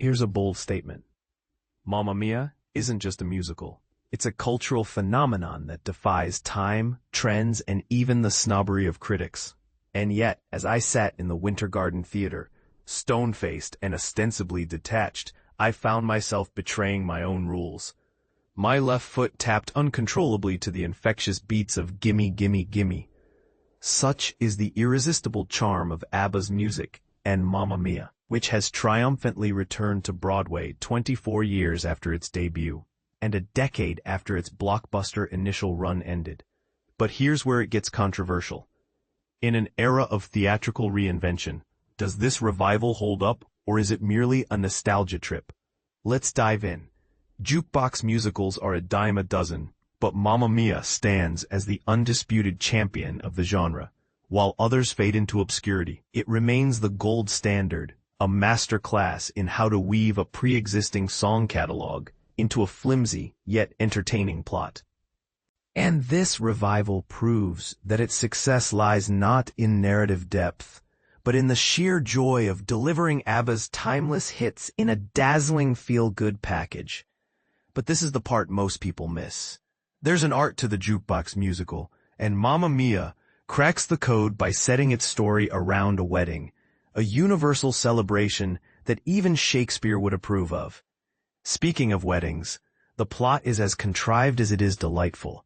Here's a bold statement. Mamma Mia isn't just a musical. It's a cultural phenomenon that defies time, trends, and even the snobbery of critics. And yet, as I sat in the Winter Garden Theater, stone-faced and ostensibly detached, I found myself betraying my own rules. My left foot tapped uncontrollably to the infectious beats of Gimme, Gimme, Gimme. Such is the irresistible charm of ABBA's music and Mamma Mia, which has triumphantly returned to Broadway 24 years after its debut, and a decade after its blockbuster initial run ended. But here's where it gets controversial. In an era of theatrical reinvention, does this revival hold up, or is it merely a nostalgia trip? Let's dive in. Jukebox musicals are a dime a dozen, but Mamma Mia stands as the undisputed champion of the genre. While others fade into obscurity, it remains the gold standard, a master class in how to weave a pre-existing song catalog into a flimsy yet entertaining plot. And this revival proves that its success lies not in narrative depth, but in the sheer joy of delivering ABBA's timeless hits in a dazzling feel-good package. But this is the part most people miss. There's an art to the jukebox musical, and Mamma Mia cracks the code by setting its story around a wedding, a universal celebration that even Shakespeare would approve of. Speaking of weddings, the plot is as contrived as it is delightful.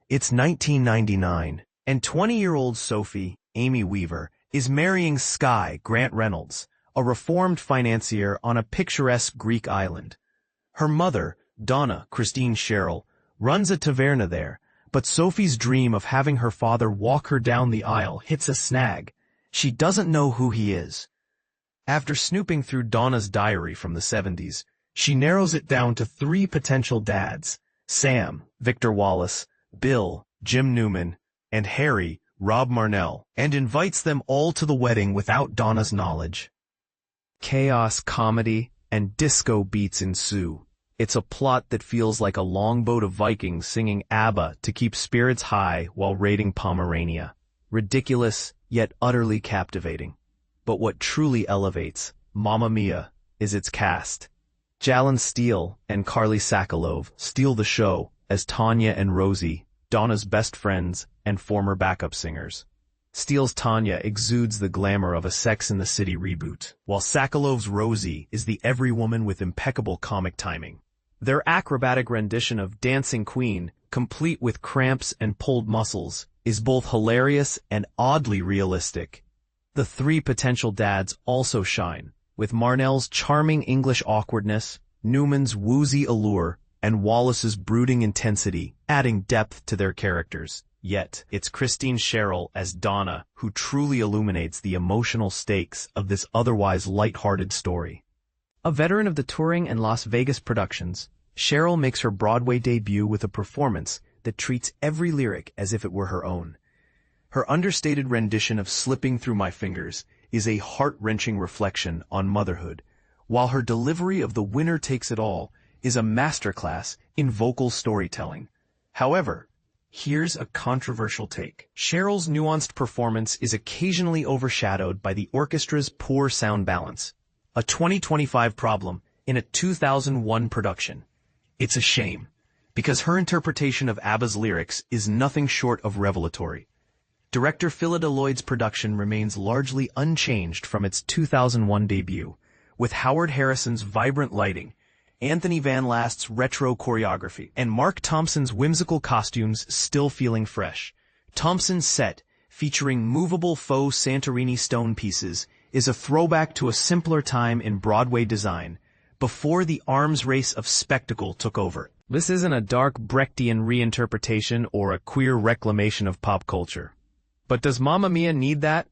It's 1999, and 20-year-old Sophie, Amy Weaver, is marrying Sky Grant Reynolds, a reformed financier on a picturesque Greek island. Her mother, Donna, Christine Sherrill, runs a taverna there, but Sophie's dream of having her father walk her down the aisle hits a snag. She doesn't know who he is. After snooping through Donna's diary from the 70s, she narrows it down to 3 potential dads: Sam, Victor Wallace, Bill, Jim Newman, and Harry, Rob Marnell, and invites them all to the wedding without Donna's knowledge. Chaos, comedy, and disco beats ensue. It's a plot that feels like a longboat of Vikings singing ABBA to keep spirits high while raiding Pomerania. Ridiculous, yet utterly captivating. But what truly elevates Mamma Mia is its cast. Jalynn, Steele, and Carly Sakolove steal the show as Tanya and Rosie, Donna's best friends and former backup singers. Steele's Tanya exudes the glamour of a Sex and the City reboot, while Sakalove's Rosie is the every woman with impeccable comic timing. Their acrobatic rendition of Dancing Queen, complete with cramps and pulled muscles, is both hilarious and oddly realistic. The 3 potential dads also shine, with Marnell's charming English awkwardness, Newman's woozy allure, and Wallace's brooding intensity, adding depth to their characters. Yet, it's Christine Sherrill as Donna who truly illuminates the emotional stakes of this otherwise light-hearted story. A veteran of the touring and Las Vegas productions, Sherrill makes her Broadway debut with a performance that treats every lyric as if it were her own. Her understated rendition of Slipping Through My Fingers is a heart-wrenching reflection on motherhood, while her delivery of The Winner Takes It All is a masterclass in vocal storytelling. However, here's a controversial take. Sherrill's nuanced performance is occasionally overshadowed by the orchestra's poor sound balance, a 2025 problem in a 2001 production. It's a shame, because her interpretation of ABBA's lyrics is nothing short of revelatory. Director Phyllida Lloyd's production remains largely unchanged from its 2001 debut, with Howard Harrison's vibrant lighting, Anthony Van Last's retro choreography, and Mark Thompson's whimsical costumes still feeling fresh. Thompson's set, featuring movable faux Santorini stone pieces, is a throwback to a simpler time in Broadway design, before the arms race of spectacle took over. This isn't a dark Brechtian reinterpretation or a queer reclamation of pop culture. But does Mamma Mia need that?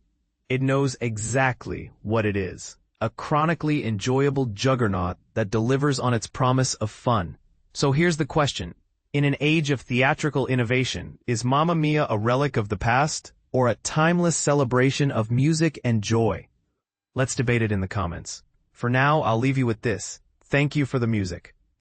It knows exactly what it is. A chronically enjoyable juggernaut that delivers on its promise of fun. So here's the question. In an age of theatrical innovation, is Mamma Mia a relic of the past, or a timeless celebration of music and joy? Let's debate it in the comments. For now, I'll leave you with this. Thank you for the music.